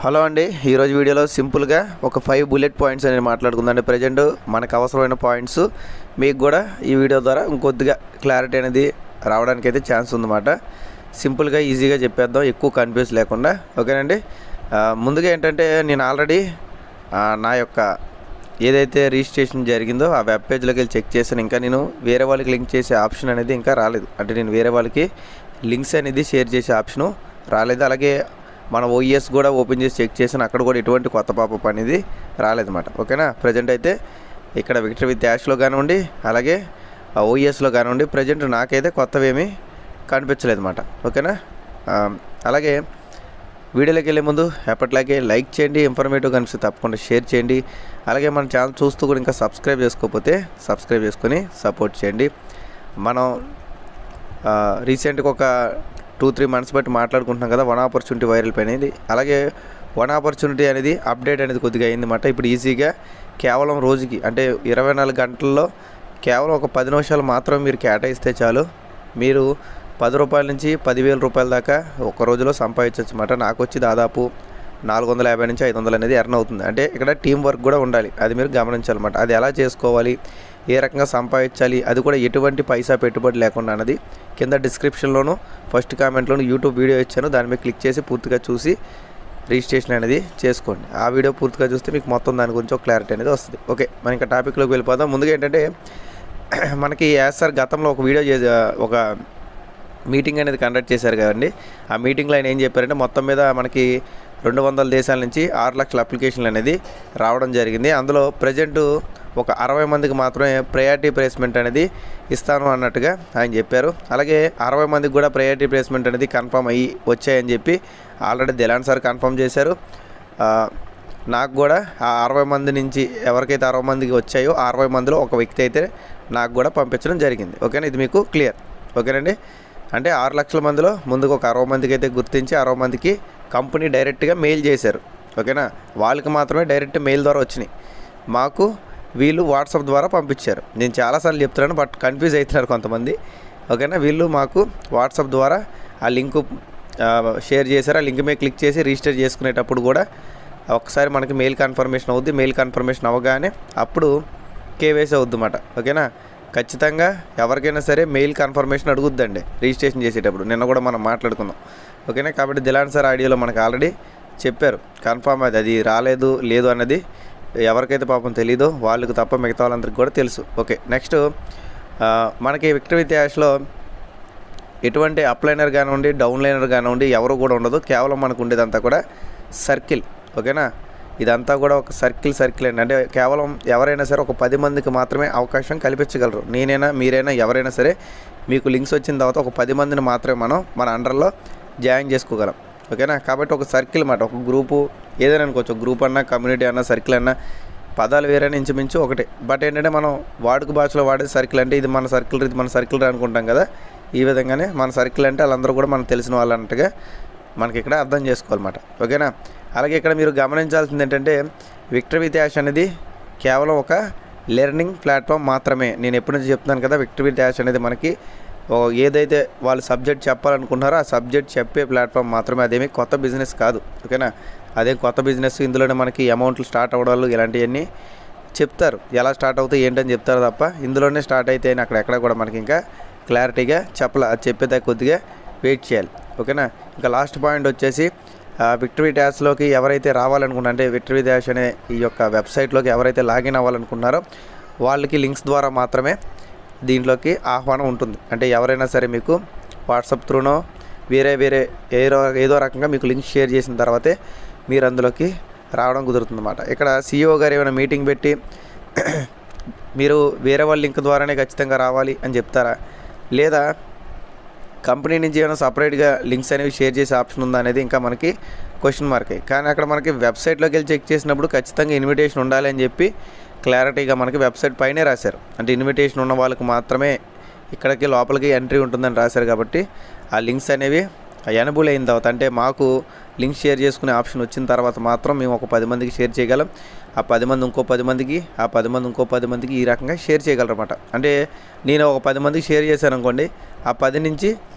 Hello అండి, ఈరోజు వీడియోలో సింపుల్గా ఒక 5 బుల్లెట్ పాయింట్స్ అనేది మాట్లాడుకుందండి. ప్రజెంట్ మనకు అవసరమైన పాయింట్స్ మీకు కూడా ఈ వీడియో ద్వారా ఇంకొద్దిగా క్లారిటీ అనేది రావడానికి అయితే ఛాన్స్ ఉందన్నమాట. సింపుల్గా ఈజీగా చెప్పేద్దాం, ఎక్కువ కన్ఫ్యూజ్ లేకుండా. ఓకేనండి. ముందుగా ఏంటంటే నేను ఆల్రెడీ నా యొక్క ఏదైతే రిజిస్ట్రేషన్ జరిగిందో ఆ వెబ్ పేజ్లోకి వెళ్ళి చెక్ చేశాను. ఇంకా నేను వేరే వాళ్ళకి లింక్ చేసే ఆప్షన్ అనేది ఇంకా రాలేదు. అంటే నేను వేరే వాళ్ళకి లింక్స్ అనేది షేర్ చేసే ఆప్షను రాలేదు. అలాగే మన ఓఈఎస్ కూడా ఓపెన్ చేసి చెక్ చేసాను, అక్కడ కూడా ఎటువంటి కొత్త పాపప్ అనేది రాలేదన్నమాట. ఓకేనా. ప్రజెంట్ అయితే ఇక్కడ విక్టరీ విత్ యాష్లో కానివ్వండి, అలాగే ఓఈఎస్లో కానివ్వండి, ప్రజెంట్ నాకైతే కొత్తవేమీ కనిపించలేదు అన్నమాట. ఓకేనా. అలాగే వీడియోలోకి వెళ్ళే ముందు ఎప్పటిలాగే లైక్ చేయండి, ఇన్ఫర్మేటివ్ కనిపిస్తే తప్పకుండా షేర్ చేయండి. అలాగే మన ఛానల్ చూస్తూ కూడా ఇంకా సబ్స్క్రైబ్ చేసుకోకపోతే సబ్స్క్రైబ్ చేసుకొని సపోర్ట్ చేయండి. మనం రీసెంట్గా ఒక 2-3 మంత్స్ బట్టి మాట్లాడుకుంటున్నాం కదా, వన్ ఆపర్చునిటీ వైరల్ పైన. అలాగే వన్ ఆపర్చునిటీ అనేది అప్డేట్ అనేది కొద్దిగా అయిందన్నమాట. ఇప్పుడు ఈజీగా కేవలం రోజుకి అంటే 24 గంటల్లో కేవలం ఒక 10 నిమిషాలు మాత్రమే మీరు కేటాయిస్తే చాలు, మీరు 10 రూపాయల నుంచి 10,000 రూపాయల దాకా ఒక రోజులో సంపాదించవచ్చు అన్నమాట. నాకు వచ్చి దాదాపు 450 నుంచి 500 అనేది ఎర్న్ అవుతుంది. అంటే ఇక్కడ టీం వర్క్ కూడా ఉండాలి, అది మీరు గమనించాలన్నమాట. అది ఎలా చేసుకోవాలి, ఏ రకంగా సంపాదించాలి, అది కూడా ఎటువంటి పైసా పెట్టుబడి లేకుండా అన్నది కింద డిస్క్రిప్షన్లోను ఫస్ట్ కామెంట్లోను యూట్యూబ్ వీడియో ఇచ్చాను. దాని మీద క్లిక్ చేసి పూర్తిగా చూసి రిజిస్ట్రేషన్ అనేది చేసుకోండి. ఆ వీడియో పూర్తిగా చూస్తే మీకు మొత్తం దాని గురించి ఒక క్లారిటీ అనేది వస్తుంది. ఓకే, మనం ఇంకా టాపిక్లోకి వెళ్ళిపోదాం. ముందుగా ఏంటంటే మనకి సార్ గతంలో ఒక వీడియో ఒక మీటింగ్ అనేది కండక్ట్ చేశారు కదండి. ఆ మీటింగ్లో ఆయన ఏం చెప్పారంటే మొత్తం మీద మనకి 200 దేశాల నుంచి 6 లక్షల అప్లికేషన్లు అనేది రావడం జరిగింది. అందులో ప్రజెంట్ ఒక 60 మందికి మాత్రమే ప్రయారిటీ ప్లేస్మెంట్ అనేది ఇస్తాను అన్నట్టుగా ఆయన చెప్పారు. అలాగే 60 మందికి కూడా ప్రయారిటీ ప్లేస్మెంట్ అనేది కన్ఫర్మ్ అయ్యి వచ్చాయని చెప్పి ఆల్రెడీ దిలాన్ సార్ కన్ఫర్మ్ చేశారు. నాకు కూడా ఆ 60 మంది నుంచి ఎవరికైతే 60 మందికి వచ్చాయో 60 మందిలో ఒక వ్యక్తి అయితే నాకు కూడా పంపించడం జరిగింది. ఓకేనా, ఇది మీకు క్లియర్. ఓకేనండి. అంటే 6 లక్షల మందిలో ముందుకు ఒక 60 మందికి అయితే గుర్తించి 60 మందికి కంపెనీ డైరెక్ట్గా మెయిల్ చేశారు. ఓకేనా, వాళ్ళకి మాత్రమే డైరెక్ట్ మెయిల్ ద్వారా వచ్చినాయి, మాకు వీళ్ళు వాట్సాప్ ద్వారా పంపించారు. నేను చాలాసార్లు చెప్తున్నాను, బట్ కన్ఫ్యూజ్ అవుతున్నారు కొంతమంది. ఓకేనా, వీళ్ళు మాకు వాట్సాప్ ద్వారా ఆ లింకు షేర్ చేశారు. ఆ లింక్ మీద క్లిక్ చేసి రిజిస్టర్ చేసుకునేటప్పుడు కూడా ఒకసారి మనకి మెయిల్ కన్ఫర్మేషన్ అవుద్ది. మెయిల్ కన్ఫర్మేషన్ అవ్వగానే అప్పుడు కేవైసీ అవుద్ది అన్నమాట. ఓకేనా, ఖచ్చితంగా ఎవరికైనా సరే మెయిల్ కన్ఫర్మేషన్ అడుగుద్దండి రిజిస్ట్రేషన్ చేసేటప్పుడు. నిన్న కూడా మనం మాట్లాడుకుందాం. ఓకేనా, కాబట్టి దిలాన్ సార్ ఆడియోలో మనకు ఆల్రెడీ చెప్పారు కన్ఫర్మ్ అది రాలేదు లేదు అన్నది ఎవరికైతే పాపం తెలీదో వాళ్ళకి తప్ప మిగతా వాళ్ళందరికీ కూడా తెలుసు. ఓకే, నెక్స్ట్ మనకి విక్టరీ విత్ యాష్లో ఎటువంటి అప్లైనర్ కానివ్వండి, డౌన్లైనర్ కానివ్వండి ఎవరు కూడా ఉండదు. కేవలం మనకు ఉండేదంతా కూడా సర్కిల్. ఓకేనా, ఇదంతా కూడా ఒక సర్కిల్ అండి. అంటే కేవలం ఎవరైనా సరే ఒక 10 మందికి మాత్రమే అవకాశం కల్పించగలరు. నేనైనా మీరైనా ఎవరైనా సరే మీకు లింక్స్ వచ్చిన తర్వాత ఒక 10 మందిని మాత్రమే మన అండర్లో జాయిన్ చేసుకోగలం. ఓకేనా, కాబట్టి ఒక సర్కిల్ అన్నమాట. ఒక గ్రూపు ఏదైనా అనుకోవచ్చు, గ్రూప్ అన్నా కమ్యూనిటీ అన్నా సర్కిల్ అన్నా పదాలు వేరైనా ఇంచుమించు ఒకటే. బట్ ఏంటంటే మనం వాడుక భాషలో వాడే సర్కిల్ అంటే ఇది మన సర్కిల్ అనుకుంటాం కదా. ఈ విధంగానే మన సర్కిల్ అంటే వాళ్ళందరూ కూడా మనకు తెలిసిన వాళ్ళు అన్నట్టుగా మనకి ఇక్కడ అర్థం చేసుకోవాలన్నమాట. ఓకేనా, అలాగే ఇక్కడ మీరు గమనించాల్సింది ఏంటంటే విక్టరీ విత్ యాష్ అనేది కేవలం ఒక లెర్నింగ్ ప్లాట్ఫామ్ మాత్రమే. నేను ఎప్పటి నుంచి చెప్తున్నాను కదా, విక్టరీ విత్ యాష్ అనేది మనకి ఏదైతే వాళ్ళు సబ్జెక్ట్ చెప్పాలనుకుంటున్నారో ఆ సబ్జెక్ట్ చెప్పే ప్లాట్ఫామ్ మాత్రమే. అదేమీ కొత్త బిజినెస్ కాదు. ఓకేనా, అదేం కొత్త బిజినెస్. ఇందులోనే మనకి అమౌంట్లు స్టార్ట్ అవ్వడాలు ఇలాంటివన్నీ చెప్తారు, ఎలా స్టార్ట్ అవుతాయి ఏంటని చెప్తారు తప్ప ఇందులోనే స్టార్ట్ అయితే అని అక్కడెక్కడ కూడా మనకి ఇంకా క్లారిటీగా అది చెప్పేదా కొద్దిగా వెయిట్ చేయాలి. ఓకేనా, ఇంకా లాస్ట్ పాయింట్ వచ్చేసి విక్టరీ విత్ యాష్లోకి ఎవరైతే రావాలనుకున్నారో, అంటే విక్టరీ విత్ యాష్ అనే ఈ యొక్క వెబ్సైట్లోకి ఎవరైతే లాగిన్ అవ్వాలనుకున్నారో వాళ్ళకి లింక్స్ ద్వారా మాత్రమే దీంట్లోకి ఆహ్వానం ఉంటుంది. అంటే ఎవరైనా సరే మీకు వాట్సాప్ త్రూనో వేరే ఏదో రకంగా మీకు లింక్ షేర్ చేసిన తర్వాతే మీరు అందులోకి రావడం కుదురుతుందన్నమాట. ఇక్కడ CEO గారు ఏమైనా మీటింగ్ పెట్టి మీరు వేరే వాళ్ళ లింక్ ద్వారానే ఖచ్చితంగా రావాలి అని చెప్తారా, లేదా కంపెనీ నుంచి ఏమైనా సపరేట్గా లింక్స్ అనేవి షేర్ చేసే ఆప్షన్ ఉందా అనేది ఇంకా మనకి క్వశ్చన్ మార్కే. కానీ అక్కడ మనకి వెబ్సైట్లోకి వెళ్ళి చెక్ చేసినప్పుడు ఖచ్చితంగా ఇన్విటేషన్ ఉండాలి అని చెప్పి క్లారిటీగా మనకి వెబ్సైట్ పైనే రాశారు. అంటే ఇన్విటేషన్ ఉన్న వాళ్ళకి మాత్రమే ఇక్కడికి లోపలికి ఎంట్రీ ఉంటుందని రాశారు. కాబట్టి ఆ లింక్స్ అనేవి ఎనబుల్ అయిన తర్వాత, అంటే మాకు లింక్ షేర్ చేసుకునే ఆప్షన్ వచ్చిన తర్వాత మాత్రం మేము ఒక 10 మందికి షేర్ చేయగలం. ఆ 10 మంది ఇంకో 10 మందికి, ఆ 10 మంది ఇంకో 10 మందికి ఈ రకంగా షేర్ చేయగలరు అన్నమాట. అంటే నేను ఒక 10 మందికి షేర్ చేశాను అనుకోండి, ఆ 10 నుంచి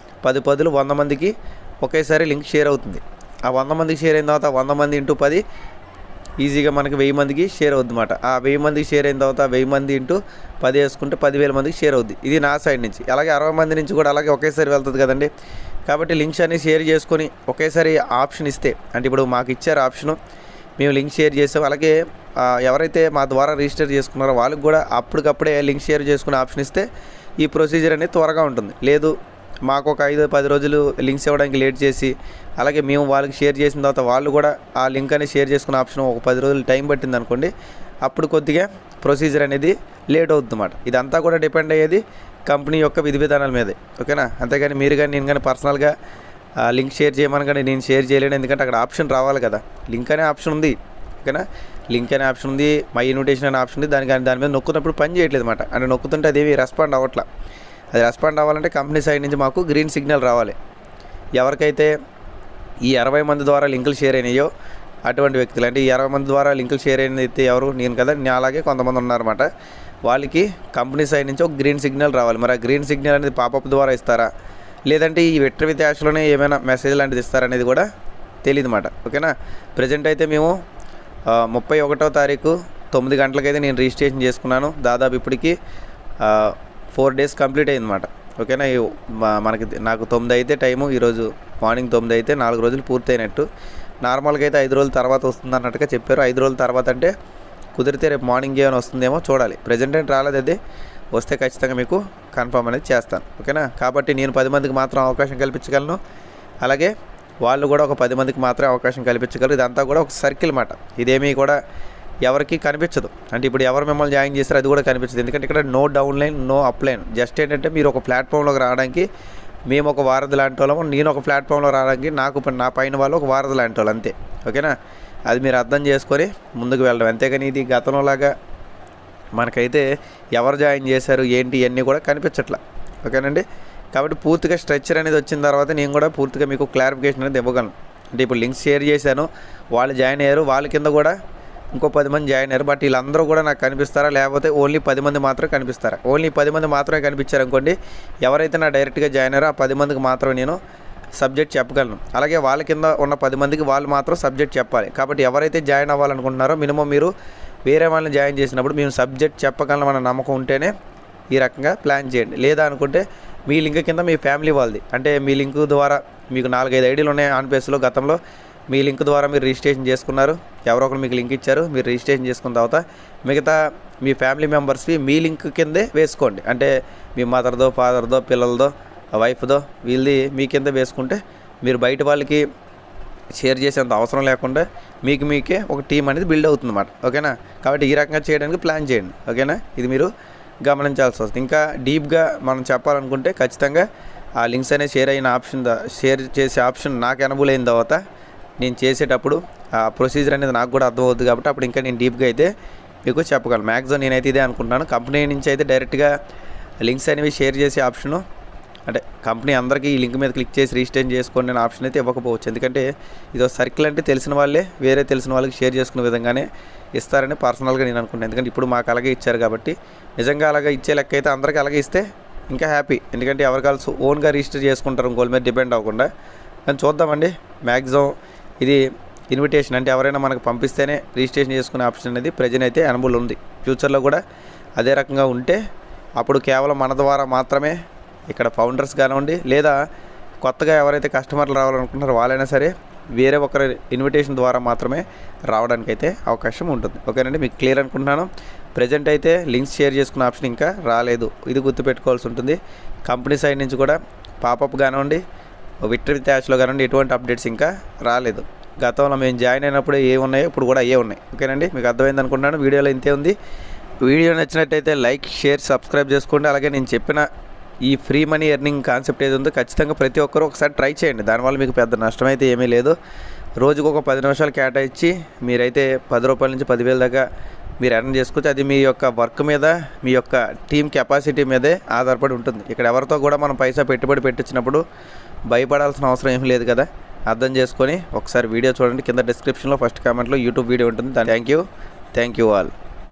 10 100 మందికి ఒకేసారి లింక్ షేర్ అవుతుంది. ఆ 100 మందికి షేర్ అయిన తర్వాత 100 మంది ఇంటూ 10 ఈజీగా మనకి 1000 మందికి షేర్ అవుద్ది అన్నమాట. ఆ 1000 మందికి షేర్ అయిన తర్వాత 1000 మంది ఇంటూ 10 వేసుకుంటే 10,000 మందికి షేర్ అవుద్ది. ఇది నా సైడ్ నుంచి. అలాగే 60 మంది నుంచి కూడా అలాగే ఒకేసారి వెళ్తుంది కదండి. కాబట్టి లింక్స్ అన్ని షేర్ చేసుకొని ఒకేసారి ఆప్షన్ ఇస్తే, అంటే ఇప్పుడు మాకు ఇచ్చారు ఆప్షను, మేము లింక్ షేర్ చేసాం. అలాగే ఎవరైతే మా ద్వారా రిజిస్టర్ చేసుకున్నారో వాళ్ళకి కూడా అప్పటికప్పుడే లింక్ షేర్ చేసుకునే ఆప్షన్ ఇస్తే ఈ ప్రొసీజర్ అనేది త్వరగా ఉంటుంది. లేదు మాకు ఒక 5-10 రోజులు లింక్స్ ఇవ్వడానికి లేట్ చేసి, అలాగే మేము వాళ్ళకి షేర్ చేసిన తర్వాత వాళ్ళు కూడా ఆ లింక్ అనేది షేర్ చేసుకునే ఆప్షన్ ఒక 10 రోజులు టైం పట్టింది అనుకోండి, అప్పుడు కొద్దిగా ప్రొసీజర్ అనేది లేట్ అవుతుంది అన్నమాట. ఇదంతా కూడా డిపెండ్ అయ్యేది కంపెనీ యొక్క విధి విధానాల మీదే, ఓకేనా. అంతేగాని మీరు కానీ నేను కానీ పర్సనల్గా లింక్ షేర్ చేయమని కానీ నేను షేర్ చేయలేను. ఎందుకంటే అక్కడ ఆప్షన్ రావాలి కదా, లింక్ అనే ఆప్షన్ ఉంది, ఓకేనా. లింక్ అనే ఆప్షన్ ఉంది, మై ఇన్విటేషన్ అనే ఆప్షన్ ఉంది. దాని మీద నొక్కుతున్నప్పుడు పని చేయట్లేదు అన్నమాట. అంటే నొక్కుతుంటే అదేమి రెస్పాండ్ అవ్వట్లా. అది రెస్పాండ్ అవ్వాలంటే కంపెనీ సైడ్ నుంచి మాకు గ్రీన్ సిగ్నల్ రావాలి. ఎవరికైతే ఈ 60 మంది ద్వారా లింకులు షేర్ అయినాయో అటువంటి వ్యక్తులు, అంటే ఈ 60 మంది ద్వారా లింకులు షేర్ అయినైతే ఎవరు, నేను కదా, నేను అలాగే కొంతమంది ఉన్నారన్నమాట. వాళ్ళకి కంపెనీ సైడ్ నుంచి ఒక గ్రీన్ సిగ్నల్ రావాలి. మరి ఆ గ్రీన్ సిగ్నల్ అనేది పాపప్ ద్వారా ఇస్తారా, లేదంటే ఈ విట్ర విత్ యాష్లోనే ఏమైనా మెసేజ్ లాంటిది ఇస్తారనేది కూడా తెలియదు అన్నమాట, ఓకేనా. ప్రజెంట్ అయితే మేము 31వ తారీఖు 9 గంటలకైతే నేను రిజిస్ట్రేషన్ చేసుకున్నాను. దాదాపు ఇప్పటికి 4 డేస్ కంప్లీట్ అయిందన్నమాట, ఓకేనా. నాకు 9 అయితే టైము, ఈరోజు మార్నింగ్ 9 అయితే 4 రోజులు పూర్తయినట్టు. నార్మల్గా అయితే 5 రోజుల తర్వాత వస్తుంది అన్నట్టుగా చెప్పారు. 5 రోజుల తర్వాత అంటే కుదిరితే రేపు మార్నింగ్ ఏమైనా వస్తుందేమో చూడాలి. ప్రజెంట్ అయితే రాలేదు, అది వస్తే ఖచ్చితంగా మీకు కన్ఫర్మ్ అనేది చేస్తాను, ఓకేనా. కాబట్టి నేను 10 మందికి మాత్రం అవకాశం కల్పించగలను, అలాగే వాళ్ళు కూడా ఒక 10 మందికి మాత్రమే అవకాశం కల్పించగలరు. ఇదంతా కూడా ఒక సర్కిల్ మాట, ఇదేమీ కూడా ఎవరికి కనిపించదు. అంటే ఇప్పుడు ఎవరు మిమ్మల్ని జాయిన్ చేస్తారో అది కూడా కనిపించదు. ఎందుకంటే ఇక్కడ no downline, no upline. Just ఏంటంటే మీరు ఒక ప్లాట్ఫామ్లోకి రావడానికి మేము ఒక వారధి లాంటి వాళ్ళము, నేను ఒక ప్లాట్ఫామ్లో రావడానికి నా పైన వాళ్ళు ఒక వారధి లాంటి వాళ్ళు, అంతే, ఓకేనా. అది మీరు అర్థం చేసుకొని ముందుకు వెళ్ళడం. అంతేగాని ఇది గతంలోలాగా మనకైతే ఎవరు జాయిన్ చేశారు ఏంటి ఇవన్నీ కూడా కనిపించట్లా, ఓకేనండి. కాబట్టి పూర్తిగా స్ట్రక్చర్ అనేది వచ్చిన తర్వాత నేను కూడా పూర్తిగా మీకు క్లారిఫికేషన్ అనేది ఇవ్వగలను. అంటే ఇప్పుడు లింక్స్ షేర్ చేశాను, వాళ్ళు జాయిన్ అయ్యారు, వాళ్ళ కింద కూడా ఇంకో 10 మంది జాయిన్ అయ్యారు. బట్ వీళ్ళందరూ కూడా నాకు కనిపిస్తారా, లేకపోతే ఓన్లీ 10 మంది మాత్రమే కనిపిస్తారా? ఓన్లీ 10 మంది మాత్రమే కనిపించారనుకోండి, ఎవరైతే నా డైరెక్ట్గా జాయిన్ అయ్యారో ఆ 10 మందికి మాత్రమే నేను సబ్జెక్ట్ చెప్పగలను. అలాగే వాళ్ళ కింద ఉన్న 10 మందికి వాళ్ళు మాత్రం సబ్జెక్ట్ చెప్పాలి. కాబట్టి ఎవరైతే జాయిన్ అవ్వాలనుకుంటున్నారో మినిమం మీరు వేరే వాళ్ళని జాయిన్ చేసినప్పుడు మేము సబ్జెక్ట్ చెప్పగలమన్న నమ్మకం ఉంటేనే ఈ రకంగా ప్లాన్ చేయండి. లేదా అనుకుంటే మీ లింక్ కింద మీ ఫ్యామిలీ వాళ్ళది, అంటే మీ లింక్ ద్వారా మీకు 4-5 ఐడీలు ఉన్నాయి ఆన్ పేస్లో. గతంలో మీ లింక్ ద్వారా మీరు రిజిస్ట్రేషన్ చేసుకున్నారు, ఎవరో ఒకరు మీకు లింక్ ఇచ్చారు, మీరు రిజిస్ట్రేషన్ చేసుకున్న తర్వాత మిగతా మీ ఫ్యామిలీ మెంబర్స్వి మీ లింక్ కిందే వేసుకోండి. అంటే మీ మదర్దో, ఫాదర్దో, పిల్లలదో, వైఫ్దో, వీళ్ళది మీ కింద వేసుకుంటే మీరు బయట వాళ్ళకి షేర్ చేసేంత అవసరం లేకుండా మీకే ఒక టీం అనేది బిల్డ్ అవుతుందన్నమాట, ఓకేనా. కాబట్టి ఈ రకంగా చేయడానికి ప్లాన్ చేయండి, ఓకేనా. ఇది మీరు గమనించాల్సి వస్తుంది. ఇంకా డీప్గా మనం చెప్పాలనుకుంటే ఖచ్చితంగా ఆ లింక్స్ అనేది షేర్ చేసే ఆప్షన్ నాకు ఎనబుల్ అయిన తర్వాత నేను చేసేటప్పుడు ఆ ప్రొసీజర్ అనేది నాకు కూడా అర్థమవుతుంది. కాబట్టి అప్పుడు ఇంకా నేను డీప్గా అయితే మీకు చెప్పగలను. మ్యాక్సిమం నేనైతే ఇదే అనుకుంటున్నాను. కంపెనీ నుంచి అయితే డైరెక్ట్గా లింక్స్ అనేవి షేర్ చేసే ఆప్షను, అంటే కంపెనీ అందరికీ ఈ లింక్ మీద క్లిక్ చేసి రిజిస్టర్ చేసుకోండి అనే ఆప్షన్ అయితే ఇవ్వకపోవచ్చు. ఎందుకంటే ఇది సర్కిల్ అంటే తెలిసిన వాళ్ళే వేరే తెలిసిన వాళ్ళకి షేర్ చేసుకునే విధంగానే ఇస్తారని పర్సనల్గా నేను అనుకుంటాను. ఎందుకంటే ఇప్పుడు మాకు అలాగే ఇచ్చారు కాబట్టి నిజంగా అలాగే ఇచ్చే లెక్క అయితే అందరికీ అలాగే ఇస్తే ఇంకా హ్యాపీ. ఎందుకంటే ఎవరికాల్సి ఓన్గా రిజిస్టర్ చేసుకుంటారు, ఇంకోళ్ళ మీద డిపెండ్ అవ్వకుండా. కానీ చూద్దామండి, మ్యాక్సిమం ఇది ఇన్విటేషన్ అంటే ఎవరైనా మనకు పంపిస్తేనే రిజిస్ట్రేషన్ చేసుకునే ఆప్షన్ అనేది ప్రెజెంట్ అయితే ఎనబుల్ ఉంది. ఫ్యూచర్లో కూడా అదే రకంగా ఉంటే అప్పుడు కేవలం మన ద్వారా మాత్రమే ఇక్కడ ఫౌండర్స్ కానివ్వండి, లేదా కొత్తగా ఎవరైతే కస్టమర్లు రావాలనుకుంటున్నారో వాళ్ళైనా సరే వేరే ఒకరి ఇన్విటేషన్ ద్వారా మాత్రమే రావడానికి అయితే అవకాశం ఉంటుంది, ఓకేనండి. మీకు క్లియర్ అనుకుంటున్నాను. ప్రజెంట్ అయితే లింక్స్ షేర్ చేసుకునే ఆప్షన్ ఇంకా రాలేదు, ఇది గుర్తుపెట్టుకోవాల్సి ఉంటుంది. కంపెనీ సైడ్ నుంచి కూడా పాపప్ కానివ్వండి, విట్ర విత్ యాష్లో కానివ్వండి, ఎటువంటి అప్డేట్స్ ఇంకా రాలేదు. గతంలో మేము జాయిన్ అయినప్పుడు ఏ ఉన్నాయో ఇప్పుడు కూడా అయ్యే ఉన్నాయి, ఓకేనండి. మీకు అర్థమైంది అనుకుంటున్నాను. వీడియోలో ఇంతే ఉంది. వీడియో నచ్చినట్టయితే లైక్, షేర్, సబ్స్క్రైబ్ చేసుకోండి. అలాగే నేను చెప్పిన ఈ ఫ్రీ మనీ ఎర్నింగ్ కాన్సెప్ట్ ఏది ఉందో ఖచ్చితంగా ప్రతి ఒక్కరు ఒకసారి ట్రై చేయండి. దానివల్ల మీకు పెద్ద నష్టం అయితే ఏమీ లేదు. రోజుకు ఒక 10 నిమిషాలు కేటాయించి మీరైతే 10 రూపాయల నుంచి 10,000 దాకా మీరు ఎర్న్ చేసుకోవచ్చు. అది మీ యొక్క వర్క్ మీద, మీ యొక్క టీమ్ కెపాసిటీ మీదే ఆధారపడి ఉంటుంది. ఇక్కడ ఎవరితో కూడా మనం పైసా పెట్టుబడి పెట్టించినప్పుడు భయపడాల్సిన అవసరం ఏమీ లేదు కదా. అర్థం చేసుకొని ఒకసారి వీడియో చూడండి. కింద డిస్క్రిప్షన్లో ఫస్ట్ కామెంట్లో యూట్యూబ్ వీడియో ఉంటుంది. Thank you all.